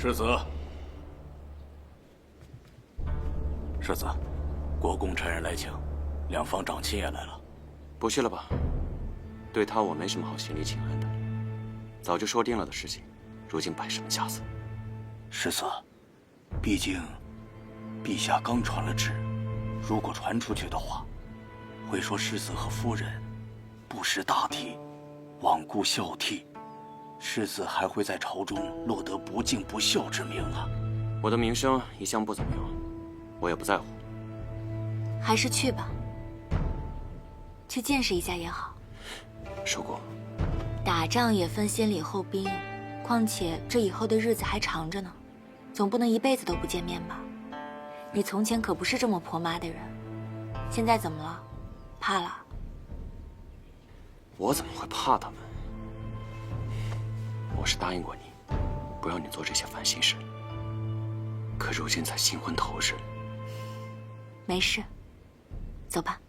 世子，世子，国公差人来请，两方长亲也来了。不去了吧？对他我没什么好行礼请安的，早就说定了的事情，如今摆什么架子？世子，毕竟陛下刚传了旨，如果传出去的话，会说世子和夫人不识大体，罔顾孝悌，世子还会在朝中落得不敬不孝之名啊！我的名声一向不怎么样，我也不在乎。还是去吧，去见识一下也好。叔姑，打仗也分先礼后兵，况且这以后的日子还长着呢，总不能一辈子都不见面吧？你从前可不是这么婆妈的人，现在怎么了？怕了？我怎么会怕他们？我是答应过你，不让你做这些烦心事。可如今才新婚头日，没事，走吧。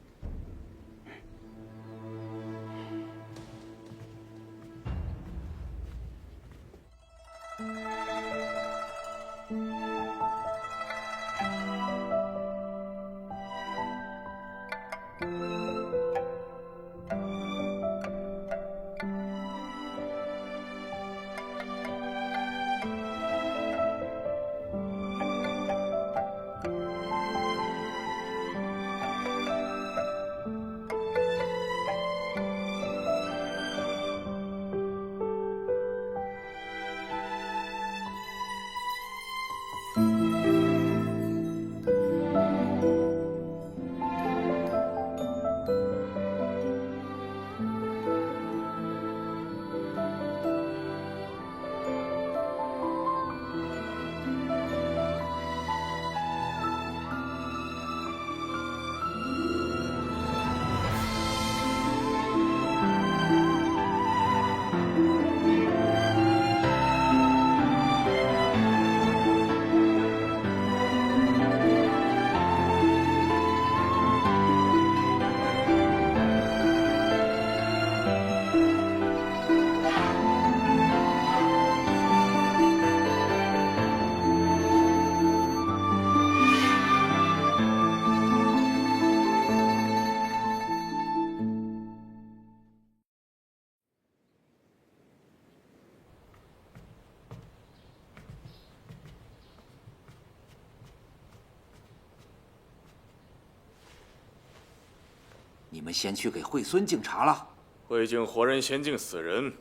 你们先去给惠孙敬茶了。未敬活人先敬死人，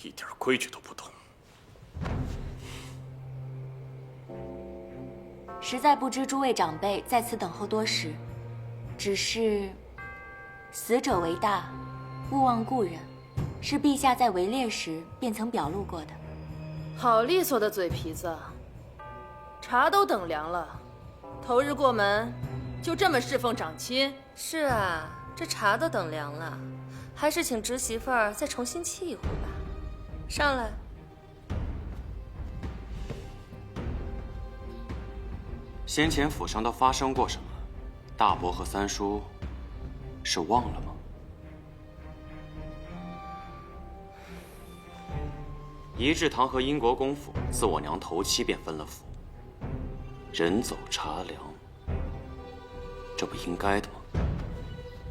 一点规矩都不懂。实在不知诸位长辈在此等候多时，只是死者为大，勿忘故人，是陛下在围猎时便曾表露过的。好利索的嘴皮子，茶都等凉了，头日过门就这么侍奉长亲？是啊，这茶都等凉了，还是请侄媳妇儿再重新沏一壶吧。上来。先前府上都发生过什么？大伯和三叔是忘了吗？仪志堂和英国公府自我娘头七便分了府，人走茶凉，这不应该的吗？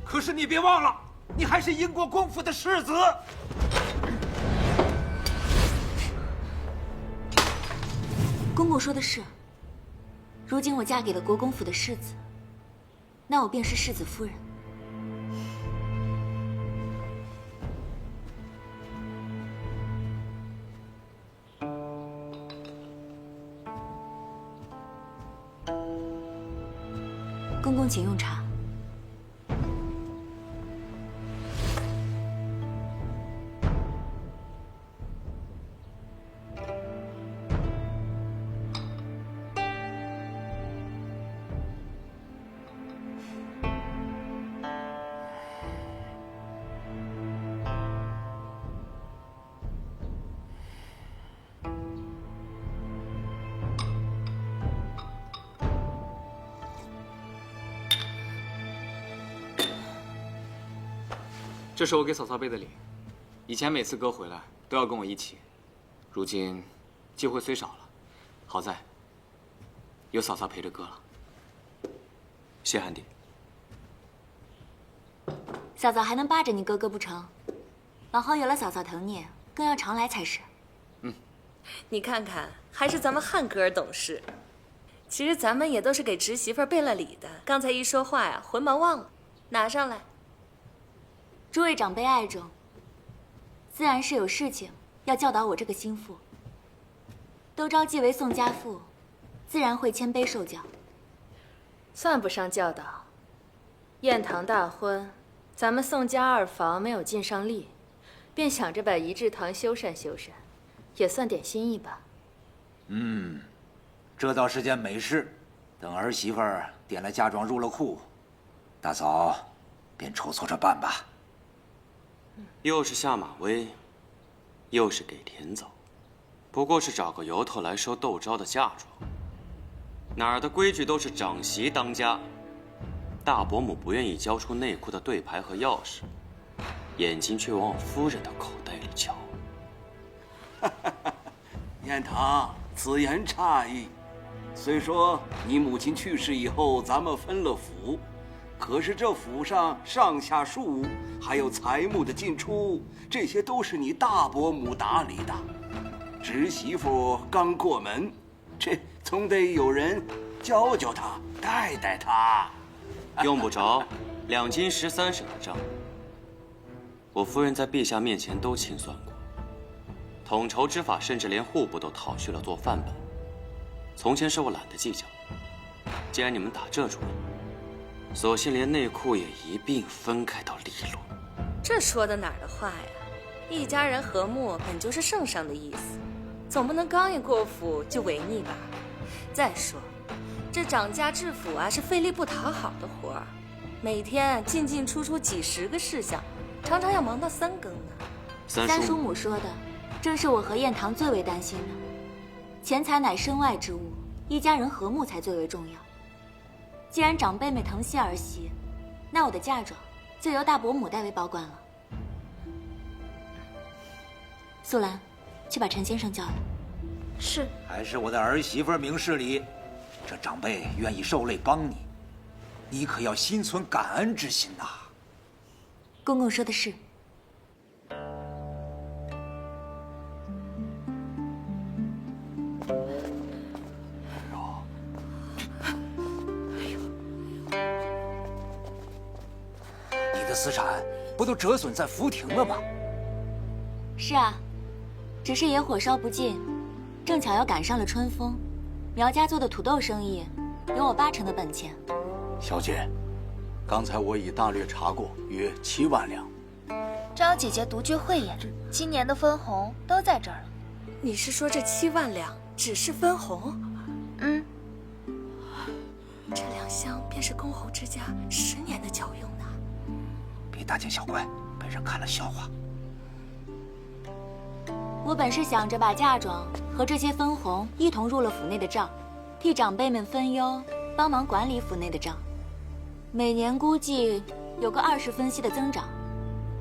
可是你别忘了，你还是英国公府的世子。公公说的是，如今我嫁给了国公府的世子，那我便是世子夫人。公公请用茶。这是我给嫂嫂备的礼，以前每次哥回来都要跟我一起，如今机会虽少了，好在有嫂嫂陪着哥了。谢汉帝。嫂嫂还能霸着你哥哥不成？往后有了嫂嫂疼你，更要常来才是。你看看，还是咱们汉哥儿懂事。其实咱们也都是给侄媳妇儿备了礼的。刚才一说话呀，魂忙忘了，拿上来。诸位长辈爱重，自然是有事情要教导我这个心腹。都召继为宋家父，自然会谦卑受教。算不上教导。宴堂大婚，咱们宋家二房没有尽上力，便想着把仪志堂修缮修缮，也算点心意吧。这倒是件美事。等儿媳妇儿点了嫁妆入了库，大嫂便筹措着办吧。又是下马威，又是给田走，不过是找个由头来收窦昭的嫁妆。哪儿的规矩都是长媳当家，大伯母不愿意交出内库的对牌和钥匙，眼睛却往我夫人的口袋里瞧。燕堂，此言差矣。虽说你母亲去世以后，咱们分了府，可是这府上上下庶，还有财木的进出，这些都是你大伯母打理的。侄媳妇刚过门，这总得有人教教她，带带她。用不着2斤13省的账，我夫人在陛下面前都清算过。统筹之法，甚至连户部都讨去了做范本。从前是我懒得计较，既然你们打这主意，索性连内库也一并分开到利落。这说的哪儿的话呀？一家人和睦本就是圣上的意思，总不能刚一过府就违逆吧？再说，这掌家治府啊是费力不讨好的活儿，每天进进出出几10个事项，常常要忙到3更呢。三叔母说的，正是我和燕堂最为担心的。钱财乃身外之物，一家人和睦才最为重要。既然长辈们疼惜儿媳，那我的嫁妆就由大伯母代为保管了。素兰，去把陈先生叫来。是。还是我的儿媳妇明事理，这长辈愿意受累帮你，你可要心存感恩之心呐。公公说的是。你的私产不都折损在福亭了吗？是啊，只是野火烧不尽，正巧要赶上了春风。苗家做的土豆生意，有我80%的本钱。小姐，刚才我已大略查过，约7万两。昭姐姐独具慧眼，今年的分红都在这儿了。你是说这7万两只是分红？这2箱便是公侯之家10年的缴用呢。别大惊小怪，被人看了笑话。我本是想着把嫁妆和这些分红一同入了府内的账，替长辈们分忧，帮忙管理府内的账。每年估计有个20分息的增长，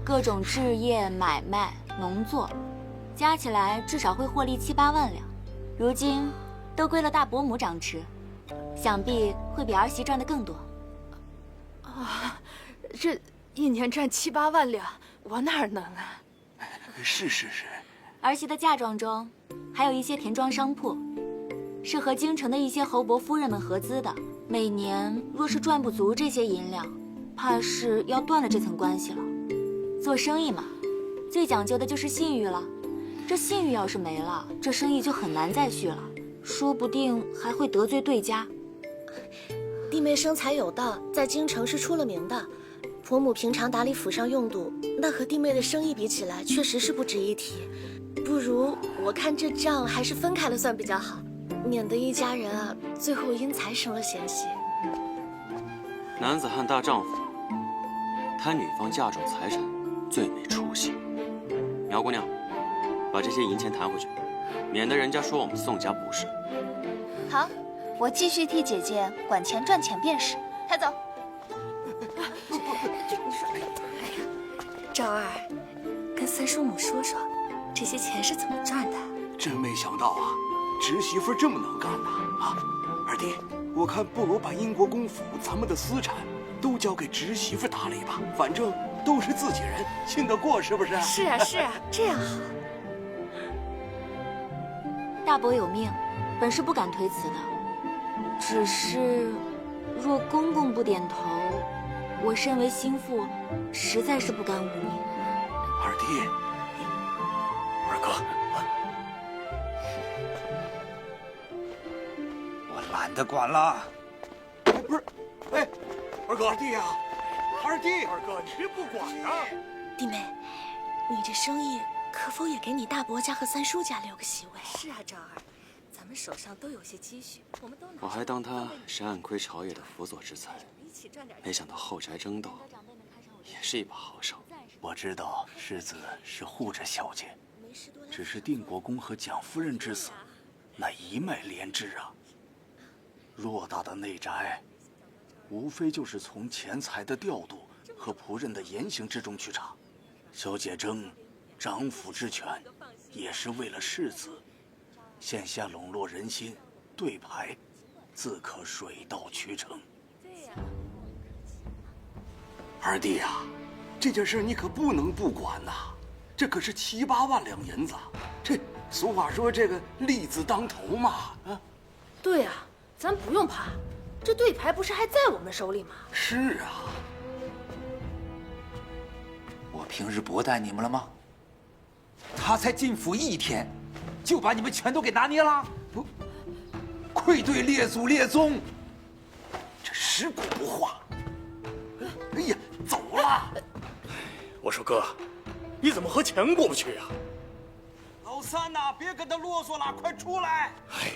各种置业、买卖、农作，加起来至少会获利7、8万两。如今都归了大伯母掌持，想必会比儿媳赚得更多。啊，这1年赚7、8万两，我哪能啊？是。儿媳的嫁妆中，还有一些田庄商铺，是和京城的一些侯伯夫人们合资的。每年若是赚不足这些银两，怕是要断了这层关系了。做生意嘛，最讲究的就是信誉了。这信誉要是没了，这生意就很难再续了，说不定还会得罪对家。弟妹生财有道，在京城是出了名的。婆母平常打理府上用度，那和弟妹的生意比起来，确实是不值一提。不如我看这账还是分开了算比较好，免得一家人啊最后因财生了嫌隙。男子汉大丈夫，贪女方嫁妆财产最没出息。苗姑娘，把这些银钱弹回去，免得人家说我们宋家不是。好，我继续替姐姐管钱赚钱便是。抬走。赵二，跟三叔母说说，这些钱是怎么赚的？真没想到啊，侄媳妇这么能干呐！啊，二弟，我看不如把英国公府咱们的私产都交给侄媳妇打理吧，反正都是自己人，信得过是不是？是啊是啊，这样好。大伯有命，本是不敢推辞的。只是，若公公不点头，我身为心腹，实在是不甘无命。二弟，二哥，我懒得管了。不是，哎，二哥，二弟呀，二弟，二哥，你别不管啊！弟妹，你这生意可否也给你大伯家和三叔家留个席位？是啊，赵二，咱们手上都有些积蓄，我们都我还当他是暗亏朝野的辅佐之才，没想到后宅争斗也是一把好手。我知道世子是护着小姐，只是定国公和蒋夫人之死，那一脉连枝啊。偌大的内宅，无非就是从钱财的调度和仆人的言行之中去查。小姐争掌府之权，也是为了世子。现下笼络人心，对牌，自可水到渠成。二弟呀，这件事你可不能不管呐，这可是7、8万两银子。这俗话说这个利字当头嘛，啊。对啊，咱不用怕，这对牌不是还在我们手里吗？是啊。我平日薄待你们了吗？他才进府1天，就把你们全都给拿捏了，不，愧对列祖列宗，这尸骨不化。哎呀，走了！我说哥，你怎么和钱过不去呀？老三呐，别跟他啰嗦了，快出来！哎，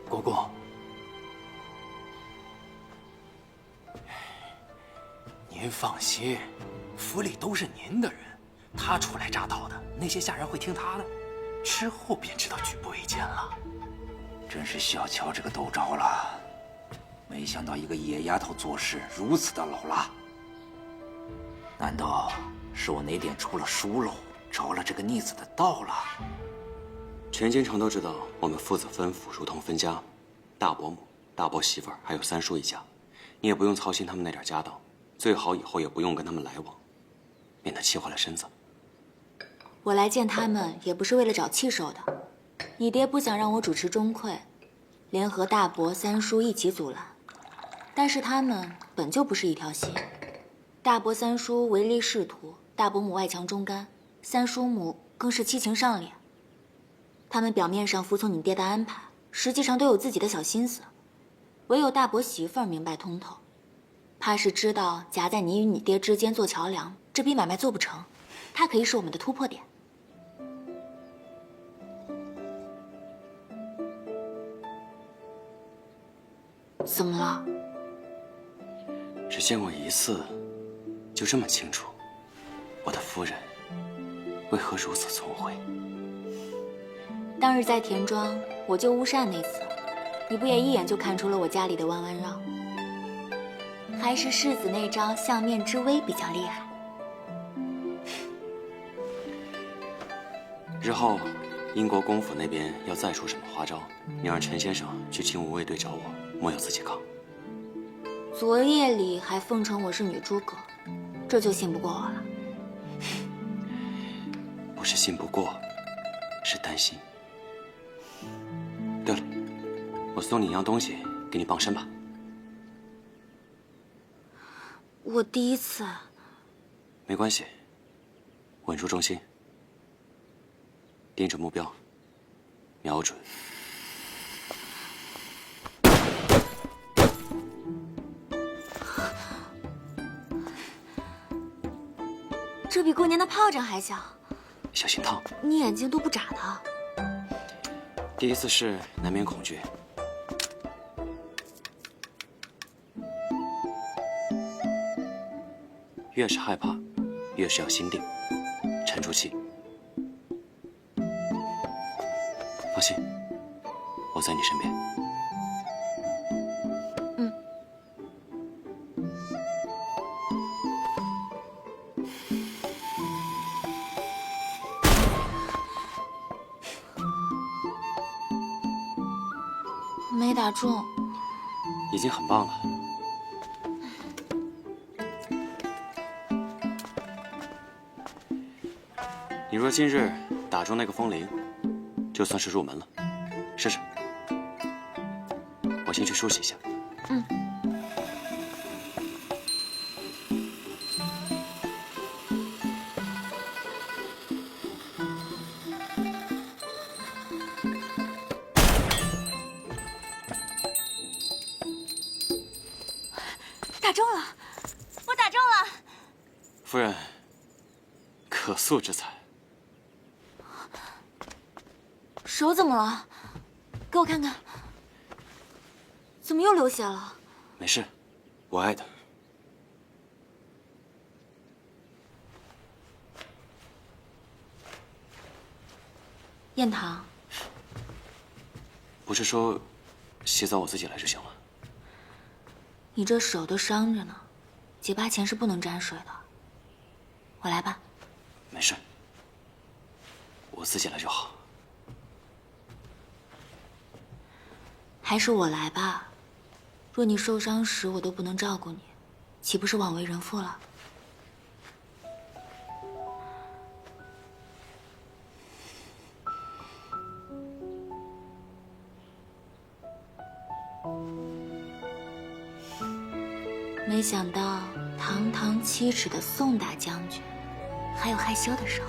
国公，您放心，府里都是您的人，他初来乍到的，那些下人会听他的，之后便知道举步维艰了。真是小瞧这个窦昭了，没想到一个野丫头做事如此的老辣。难道是我哪点出了疏漏，着了这个逆子的道了？全京城都知道我们父子分府如同分家，大伯母、大伯媳妇儿还有三叔一家，你也不用操心他们那点家当，最好以后也不用跟他们来往，免得气坏了身子。我来见他们也不是为了找气受的。你爹不想让我主持钟馗，联合大伯、三叔一起阻拦，但是他们本就不是一条心。大伯、三叔唯利是图，大伯母外强中干，三叔母更是七情上脸。他们表面上服从你爹的安排，实际上都有自己的小心思。唯有大伯媳妇儿明白通透，怕是知道夹在你与你爹之间做桥梁，这笔买卖做不成，他可以是我们的突破点。怎么了？只见过一次，就这么清楚，我的夫人为何如此聪慧？当日在田庄我救乌扇那次，你不也一眼就看出了我家里的弯弯绕？还是世子那招相面之微比较厉害。日后英国公府那边要再出什么花招，你让陈先生去金吾卫队找我，莫要自己扛。昨夜里还奉承我是女诸葛，这就信不过我了。不是信不过，是担心。对了，我送你一样东西，给你傍身吧。我第一次。没关系，稳住重心，盯着目标，瞄准。这比过年的炮仗还响，小心烫。你眼睛都不眨的。第一次试难免恐惧，越是害怕，越是要心定，沉住气。放心，我在你身边。没打中，已经很棒了。你若今日打中那个风铃，就算是入门了。试试。我先去梳洗一下。嗯。打中了，我打中了。夫人，可塑之才。手怎么了？给我看看。怎么又流血了？没事，我爱的。燕堂，不是说洗澡我自己来就行了？你这手都伤着呢，结疤前是不能沾水的。我来吧。没事，我自己来就好。还是我来吧。若你受伤时我都不能照顾你，岂不是枉为人妇了？没想到堂堂7尺的宋大将军，还有害羞的时候。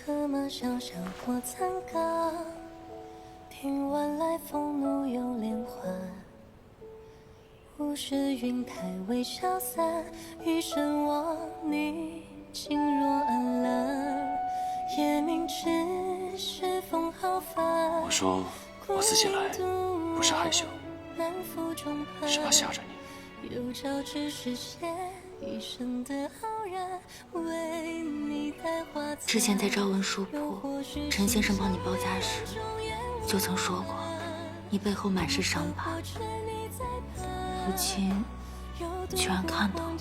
怎么想象过残岗？听晚来风怒又连环，物是云台未消散，余生望你静若安澜。夜明知是风浩繁。我说我自己来，不是害羞，是怕吓着你。有朝只是写一生的傲然，为你带花。之前在朝文书铺，陈先生帮你包扎时，就曾说过，你背后满是伤疤。如今居然看到了。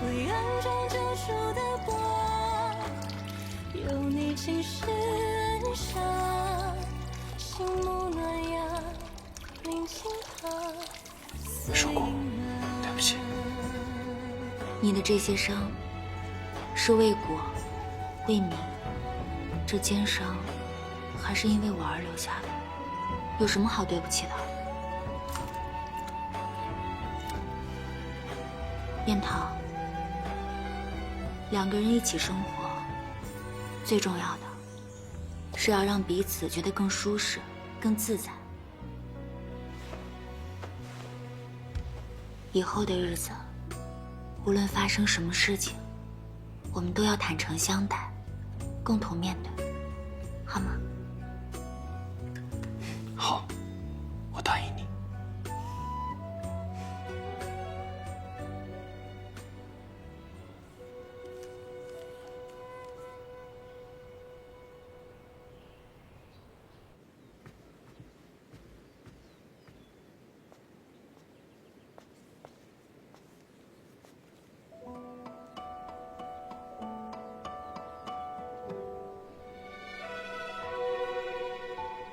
灰暗中救赎的光，有你尽是恩赏，心目暖阳，临近旁。叔姑，对不起。你的这些伤，是为国，为民，这肩伤，还是因为我而留下的，有什么好对不起的？燕桃。2个人一起生活，最重要的是要让彼此觉得更舒适、更自在。以后的日子，无论发生什么事情，我们都要坦诚相待，共同面对，好吗？好，我答应你。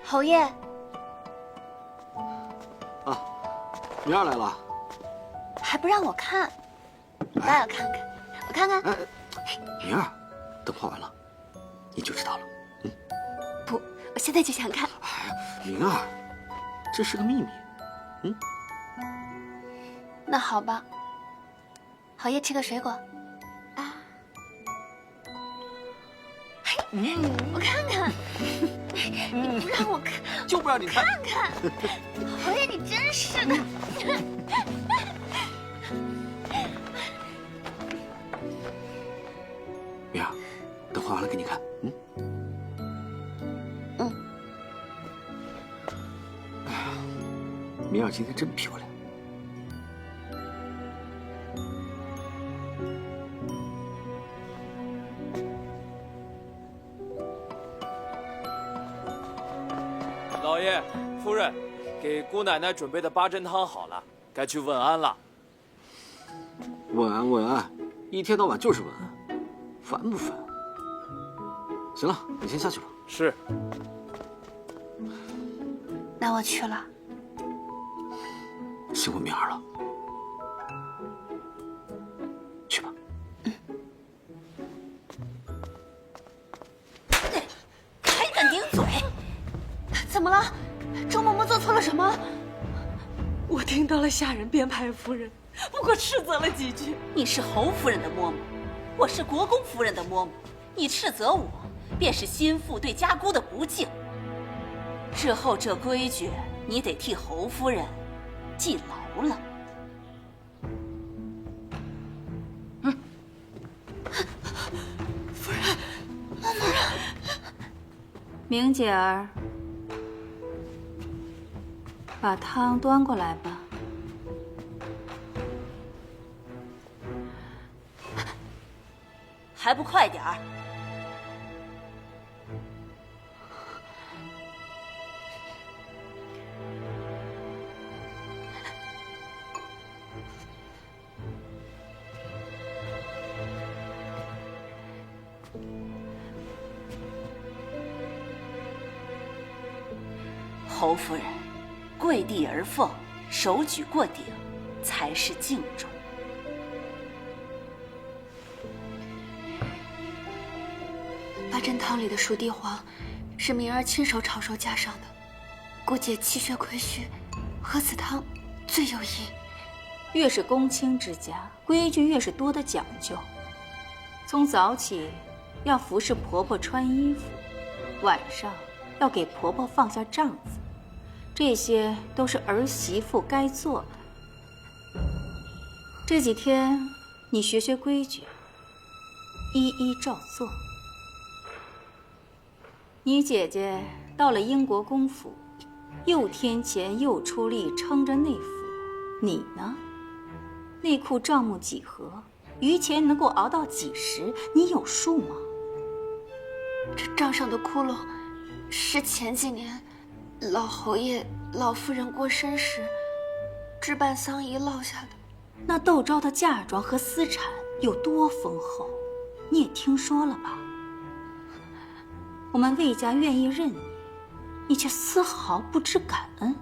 侯爷，啊，明儿来了，还不让我看，我倒要看看，我看看。明儿，等画完了，你就知道了。嗯，不，我现在就想看。明儿，这是个秘密。嗯，那好吧。侯爷吃个水果。啊，我看看。你不让我看，就不让你看。看看，侯爷，你真是的。明儿，等画完了给你看。哎呀，明儿今天真漂亮。老爷，夫人，给姑奶奶准备的八珍汤好了，该去问安了。问安，一天到晚就是问安，烦不烦？行了，你先下去吧。是。那我去了。辛苦明儿了，去吧。还敢顶嘴？怎么了？周嬷嬷做错了什么？我听到了下人编排夫人，不过斥责了几句。你是侯夫人的嬷嬷，我是国公夫人的嬷嬷，你斥责我，便是心腹对家姑的不敬。之后这规矩，你得替侯夫人记牢了。夫人，明姐儿，把汤端过来吧。还不快点儿！侯夫人，跪地而奉，手举过顶，才是敬重。八珍汤里的熟地黄，是明儿亲手炒熟加上的。姑姐气血亏虚，喝此汤最有益。越是公卿之家，规矩越是多的讲究。从早起要服侍婆婆穿衣服，晚上要给婆婆放下帐子，这些都是儿媳妇该做的。这几天你学学规矩，一一照做。你姐姐到了英国公府，又添钱又出力撑着内府，你呢？内库账目几何？余钱能够熬到几时？你有数吗？这账上的窟窿，是前几年老侯爷、老夫人过身时置办丧仪落下的。那窦昭的嫁妆和私产有多丰厚，你也听说了吧？我们魏家愿意认你，你却丝毫不知感恩，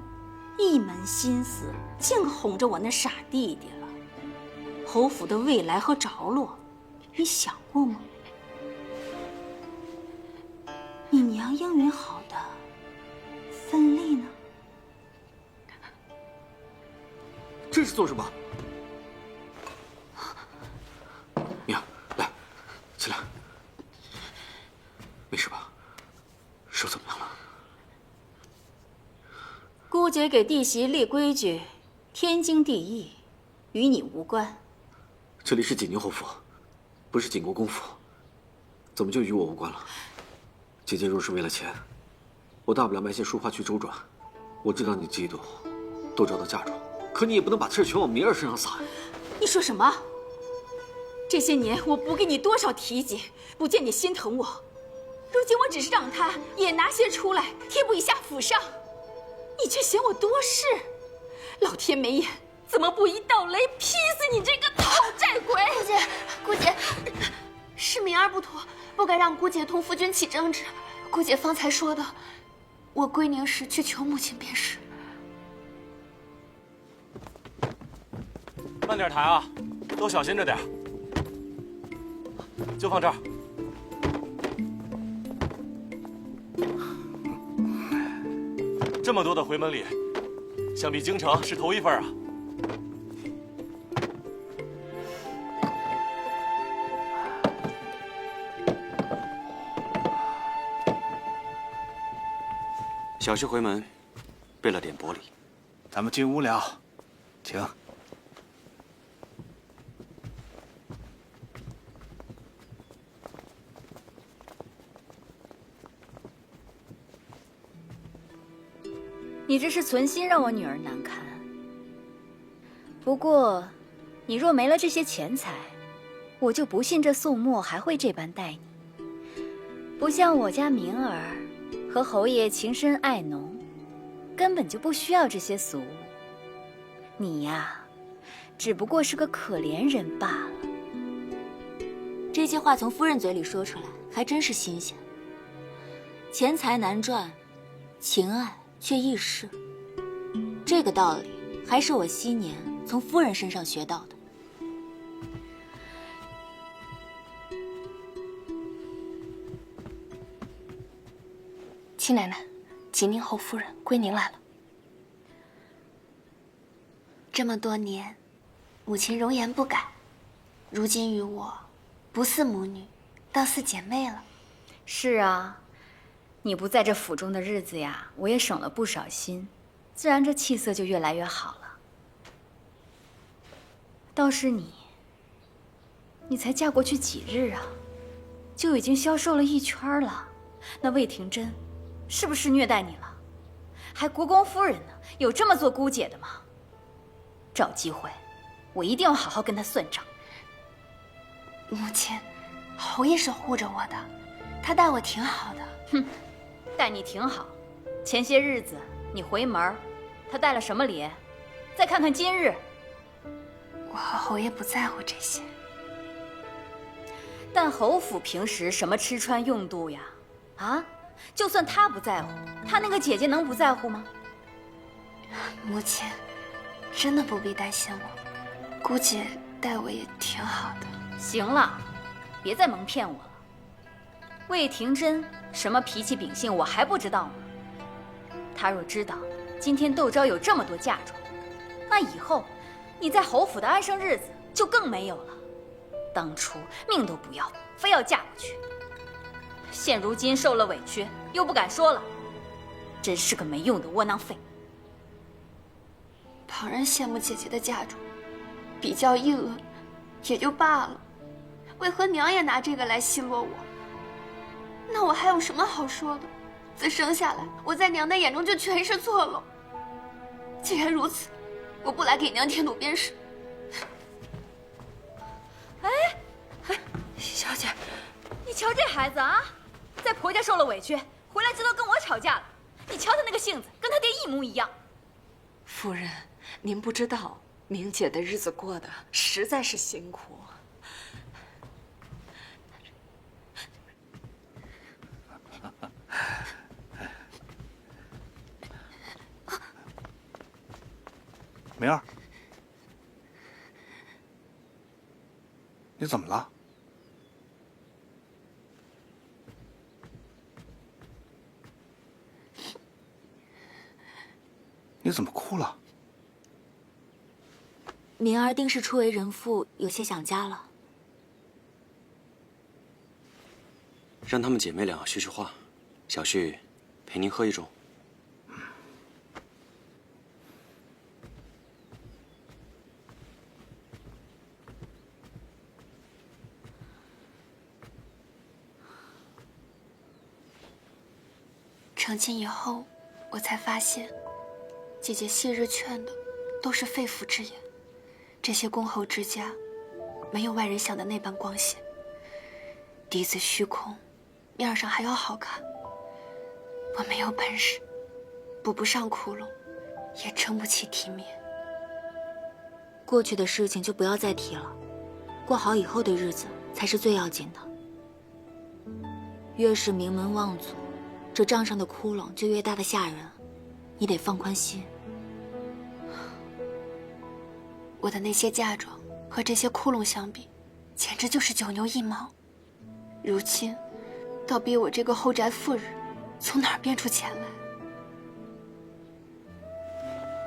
一门心思净哄着我那傻弟弟了。侯府的未来和着落，你想过吗？你娘应允好的分利呢？这是做什么？明儿，来，起来。没事吧？手怎么样了？姑姐给弟媳立规矩，天经地义，与你无关。这里是景宁侯府，不是景国公府，怎么就与我无关了？姐姐若是为了钱，我大不了卖些书画去周转。我知道你嫉妒窦昭的嫁妆，可你也不能把刺全往明儿身上撒呀。你说什么？这些年我不给你多少提及，不见你心疼我。如今我只是让他也拿些出来贴补一下府上，你却嫌我多事。老天没眼，怎么不一道雷劈死你这个讨债鬼！姑姐，是明儿不妥，不该让姑姐同夫君起争执。姑姐方才说的，我归宁时去求母亲便是。慢点抬啊，都小心着点。就放这儿。这么多的回门礼，想必京城是头一份啊。小婿回门，备了点薄礼。咱们进屋聊，请。你这是存心让我女儿难堪。不过，你若没了这些钱财，我就不信这宋墨还会这般待你。不像我家明儿和侯爷情深爱浓，根本就不需要这些俗物。你呀，只不过是个可怜人罢了。这些话从夫人嘴里说出来，还真是新鲜。钱财难赚，情爱却易逝。这个道理还是我昔年从夫人身上学到的。七奶奶，吉宁侯夫人归您来了。这么多年，母亲容颜不改，如今与我不似母女，倒似姐妹了。是啊，你不在这府中的日子呀，我也省了不少心，自然这气色就越来越好了。倒是你才嫁过去几日啊，就已经消瘦了一圈了。那魏廷珍是不是虐待你了？还国公夫人呢，有这么做姑姐的吗？找机会，我一定要好好跟她算账。母亲，侯爷是护着我的，他待我挺好的。哼，待你挺好。前些日子你回门，他带了什么礼？再看看今日。我和侯爷不在乎这些。但侯府平时什么吃穿用度呀？啊，就算他不在乎，他那个姐姐能不在乎吗？母亲，真的不必担心我，姑姐待我也挺好的。行了，别再蒙骗我了。魏廷珍什么脾气秉性我还不知道吗？他若知道今天窦昭有这么多嫁妆，那以后你在侯府的安生日子就更没有了。当初命都不要，非要嫁过去，现如今受了委屈又不敢说了，真是个没用的窝囊废。旁人羡慕姐姐的嫁妆，比较议论也就罢了，为何娘也拿这个来奚落我？那我还有什么好说的？自生下来，我在娘的眼中就全是错漏。既然如此，我不来给娘添堵便是。哎，小姐，你瞧这孩子啊，在婆家受了委屈，回来知道跟我吵架了。你瞧他那个性子，跟他爹一模一样。夫人，您不知道，明姐的日子过得实在是辛苦。明儿，你怎么了？你怎么哭了？明儿定是初为人父，有些想家了。让她们姐妹俩叙叙话，小婿陪您喝一盅。成亲以后，我才发现，姐姐昔日劝的都是肺腑之言。这些公侯之家，没有外人想的那般光鲜。嫡子虚空，面上还要好看。我没有本事，补不上窟窿，也撑不起体面。过去的事情就不要再提了，过好以后的日子才是最要紧的。越是名门望族，这账上的窟窿就越大的吓人，你得放宽心。我的那些嫁妆和这些窟窿相比，简直就是九牛一毛。如今，倒逼我这个后宅妇人，从哪儿变出钱来？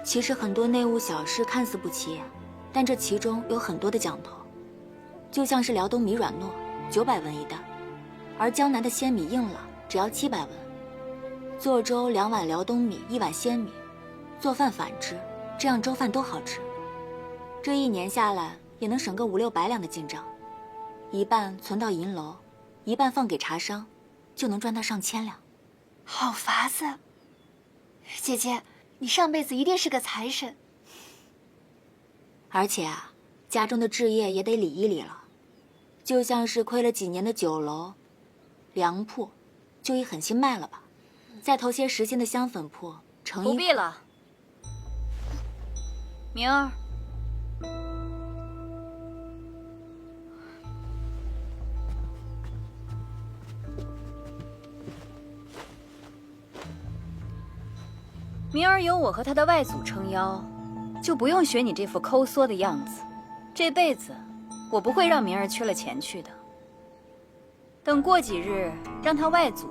其实很多内务小事看似不起眼，但这其中有很多的讲头。就像是辽东米软糯，900文一担，而江南的鲜米硬朗，只要700文。做粥2碗辽东米，1碗鲜米，做饭反之，这样粥饭都好吃。这1年下来，也能省个500-600两的进账，一半存到银楼，一半放给茶商，就能赚到上千两。好法子！姐姐，你上辈子一定是个财神。而且啊，家中的置业也得理一理了，就像是亏了几年的酒楼、粮铺，就一狠心卖了吧，再投些实心的香粉铺，成不必了。明儿，明儿有我和他的外祖撑腰，就不用学你这副抠缩的样子。这辈子，我不会让明儿缺了钱去的。等过几日，让他外祖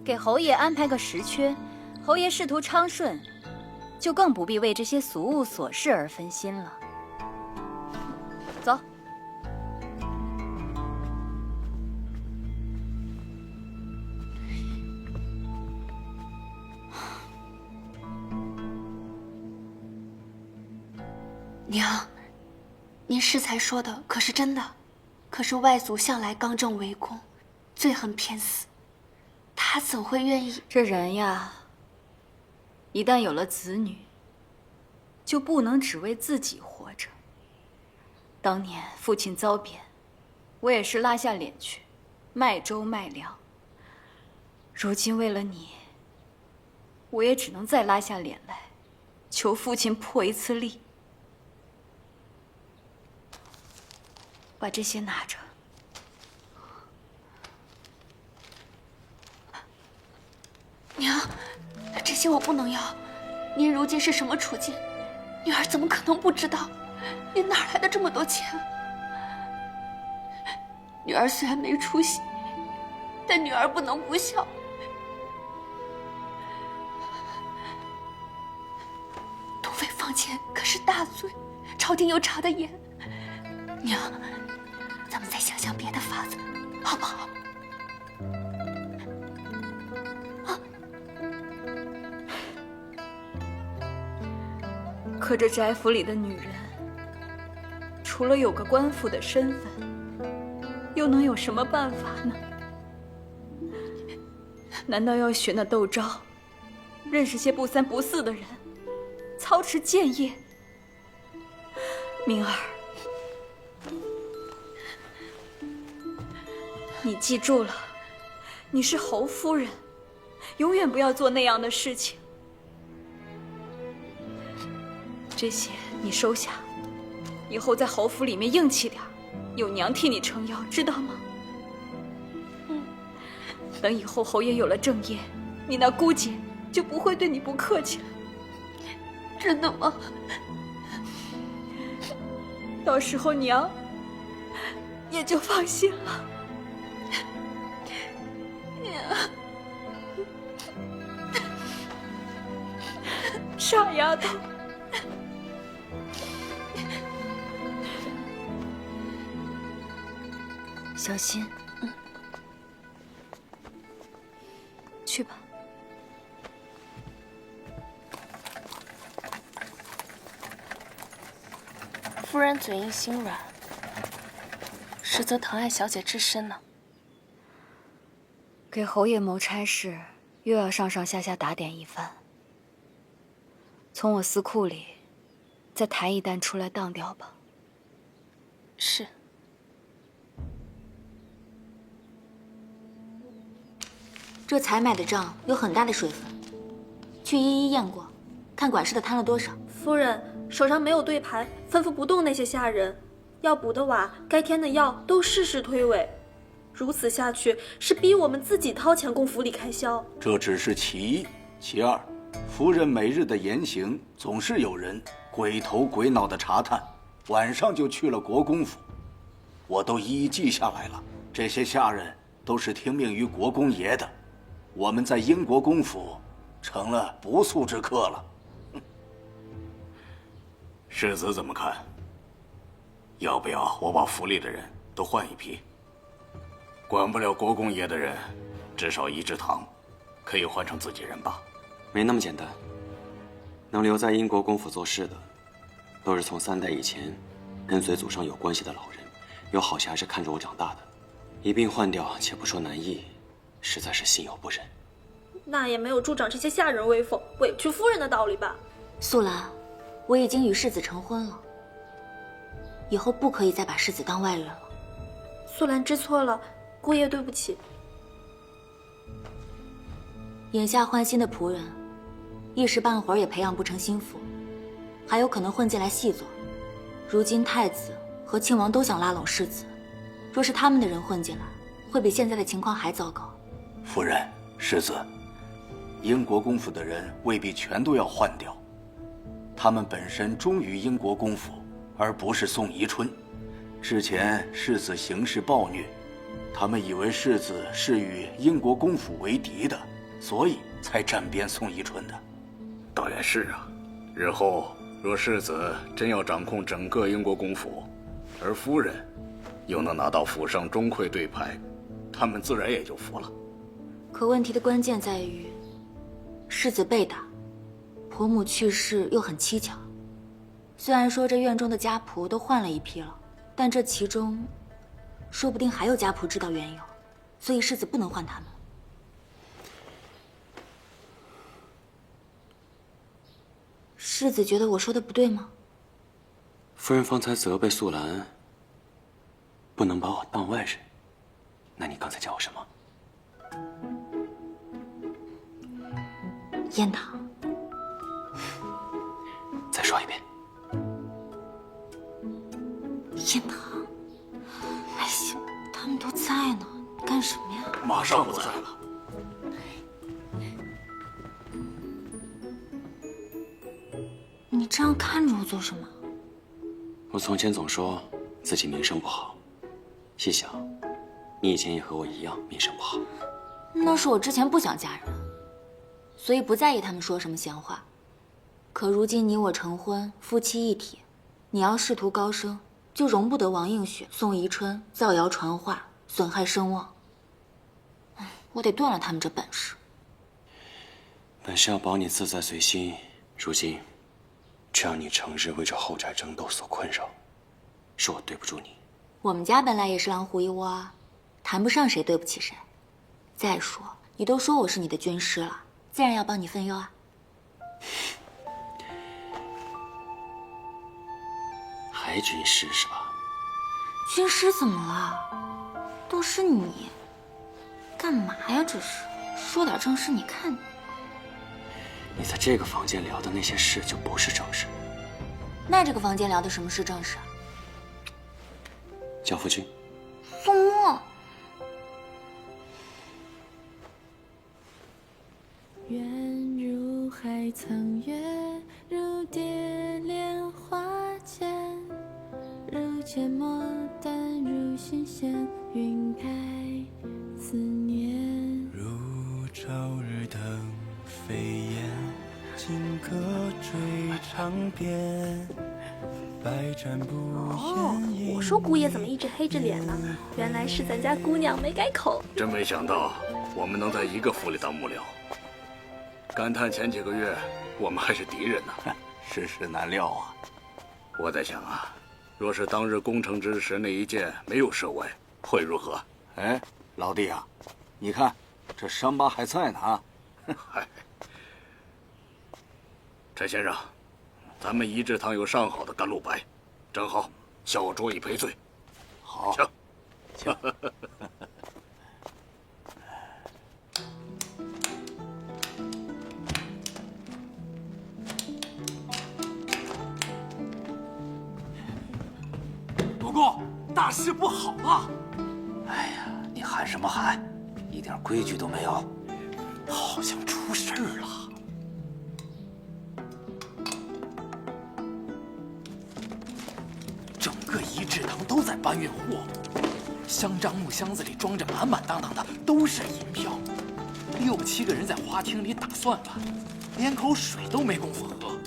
给侯爷安排个实缺，侯爷仕途昌顺，就更不必为这些俗务琐事而分心了。走。娘，您适才说的可是真的？可是外祖向来刚正为公，最恨偏私，他怎会愿意？这人呀，一旦有了子女，就不能只为自己活着。当年父亲遭贬，我也是拉下脸去，卖粥卖粮。如今为了你，我也只能再拉下脸来，求父亲破一次例。把这些拿着。娘，这些我不能要。您如今是什么处境？女儿怎么可能不知道？您哪来的这么多钱？女儿虽然没出息，但女儿不能不孝。土匪放钱可是大罪，朝廷又查得严。娘，咱们再想想别的法子，好不好？可这宅府里的女人，除了有个官妇的身份，又能有什么办法呢？难道要学那窦昭，认识些不三不四的人，操持谏业？明儿，你记住了，你是侯夫人，永远不要做那样的事情。这些你收下，以后在侯府里面硬气点，有娘替你撑腰，知道吗？等以后侯爷有了正业，你那姑姐就不会对你不客气了。真的吗？到时候娘也就放心了。娘，傻丫头。小心，去吧。夫人嘴硬心软，实则疼爱小姐至深呢。给侯爷谋差事，又要上上下下打点一番。从我司库里再抬一担出来当掉吧。是。这采买的账有很大的水分，去一一验过，看管事的贪了多少。夫人手上没有对盘，吩咐不动那些下人，要补的瓦、该添的药都事事推诿。如此下去，是逼我们自己掏钱供府里开销。这只是其一，其二，夫人每日的言行总是有人鬼头鬼脑的查探，晚上就去了国公府，我都一一记下来了。这些下人都是听命于国公爷的。我们在英国公府成了不速之客了。世子怎么看？要不要我把府里的人都换一批？管不了国公爷的人，至少一制堂可以换成自己人吧？没那么简单。能留在英国公府做事的，都是从3代以前跟随祖上有关系的老人，有好侠是看着我长大的，一并换掉，且不说难易，实在是心有不忍。那也没有助长这些下人威风、委屈夫人的道理吧？素兰，我已经与世子成婚了，以后不可以再把世子当外人了。素兰知错了，姑爷对不起。眼下换新的仆人，一时半会儿也培养不成心腹，还有可能混进来细作。如今太子和庆王都想拉拢世子，若是他们的人混进来，会比现在的情况还糟糕。夫人，世子，英国公府的人未必全都要换掉，他们本身忠于英国公府，而不是宋宜春。之前世子行事暴虐，他们以为世子是与英国公府为敌的，所以才站边宋宜春的。倒也是啊，日后若世子真要掌控整个英国公府，而夫人又能拿到府上钟馗对牌，他们自然也就服了。可问题的关键在于，世子被打，婆母去世又很蹊跷。虽然说这院中的家仆都换了一批了，但这其中说不定还有家仆知道缘由，所以世子不能换他们。世子觉得我说的不对吗？夫人方才责备素兰不能把我当外人，那你刚才叫我什么？燕堂。再说一遍。燕堂。哎呀，他们都在呢，干什么呀？马上不在了。你这样看着我做什么？我从前总说自己名声不好，细想，你以前也和我一样名声不好。那是我之前不想嫁人，所以不在意他们说什么闲话。可如今你我成婚，夫妻一体，你要仕途高升，就容不得王映雪、宋宜春造谣传话，损害声望。我得断了他们这本事。本是要保你自在随心，如今却让你成日为这后宅争斗所困扰，是我对不住你。我们家本来也是狼虎一窝啊，谈不上谁对不起谁。再说，你都说我是你的军师了，自然要帮你分忧啊。还军师是吧？军师怎么了？都是你，干嘛呀？这是说点正事，你看你。你在这个房间聊的那些事就不是正事。那这个房间聊的什么是正事？教夫君。宋墨。愿如海苍月，如蝶莲花间，如芥末淡，如新鲜晕开思念。如朝日等飞燕，金戈追长鞭。哦，我说姑爷怎么一直黑着脸呢？原来是咱家姑娘没改口。真没想到我们能在一个府里当幕僚，感叹前几个月我们还是敌人呢。世事难料啊。我在想啊，若是当日攻城之时那一箭没有射歪，会如何？哎，老弟啊，你看这伤疤还在呢啊。嗨，陈先生，咱们仪制堂有上好的甘露白，正好小酌以赔罪。好，请，请。国公，大事不好啊！哎呀，你喊什么喊？一点规矩都没有。好像出事儿了。整个仪制堂都在搬运货物，香樟木箱子里装着满满当当的都是银票，6、7个人在花厅里打算盘，连口水都没工夫喝。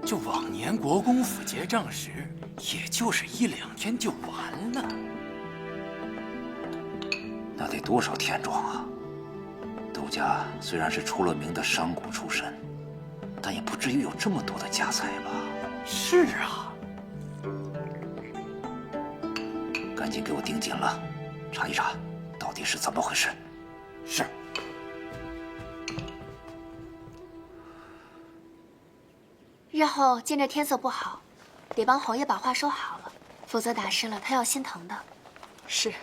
就往年国公府结账时，也就是1、2天就完了。那得多少天庄啊！窦家虽然是出了名的商贾出身，但也不至于有这么多的家财吧？是啊，赶紧给我盯紧了，查一查，到底是怎么回事。是。日后见这天色不好，得帮侯爷把话说好了，否则打湿了他要心疼的。是。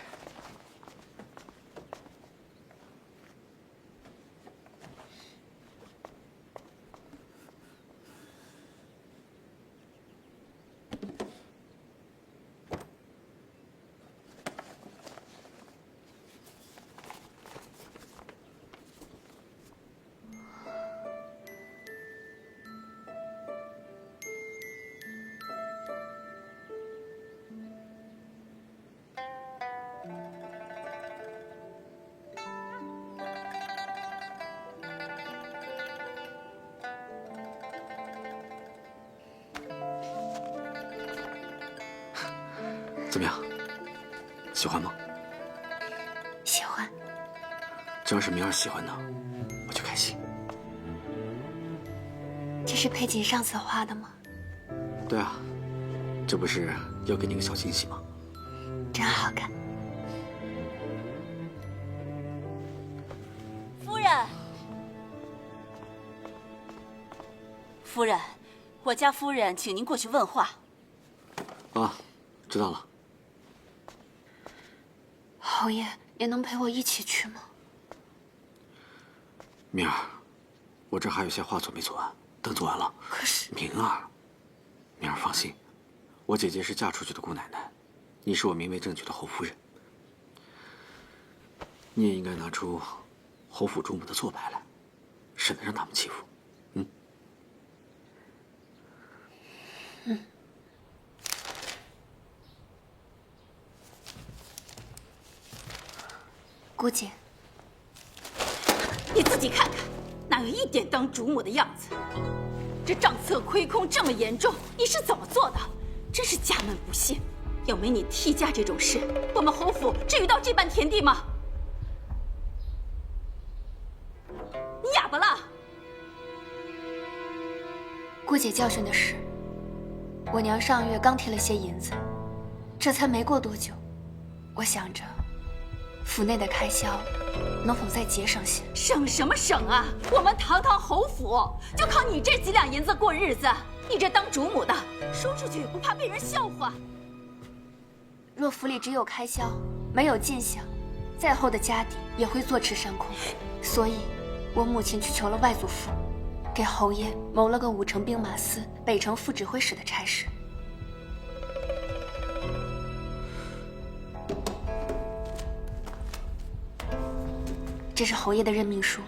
怎么样？喜欢吗？喜欢。只要是明儿喜欢的，我就开心。这是佩锦上次画的吗？对啊，这不是要给你个小惊喜吗？真好看。夫人，夫人，我家夫人请您过去问话。啊，知道了。侯爷，也能陪我一起去吗？明儿，我这还有些画作没做完，等做完了。可是明儿，明儿放心，我姐姐是嫁出去的姑奶奶，你是我名为正娶的侯夫人，你也应该拿出侯府主母的做派来，省得让他们欺负。姑姐，你自己看看，哪有一点当主母的样子？这账册亏空这么严重，你是怎么做的？真是家门不幸！要没你替嫁这种事，我们侯府至于到这般田地吗？你哑巴了？姑姐教训的是，我娘上月刚提了些银子，这才没过多久，我想着府内的开销能否再节省些？省什么省啊！我们堂堂侯府就靠你这几两银子过日子，你这当主母的说出去也不怕被人笑话？若府里只有开销，没有进项，再厚的家底也会坐吃山空。所以，我母亲去求了外祖父，给侯爷谋了个5城兵马司、北城副指挥使的差事。这是侯爷的任命书。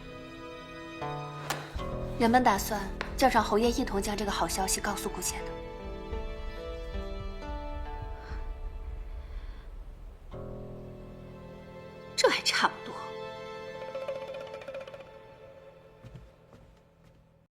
原本打算叫上侯爷一同将这个好消息告诉姑姐的。这还差不多。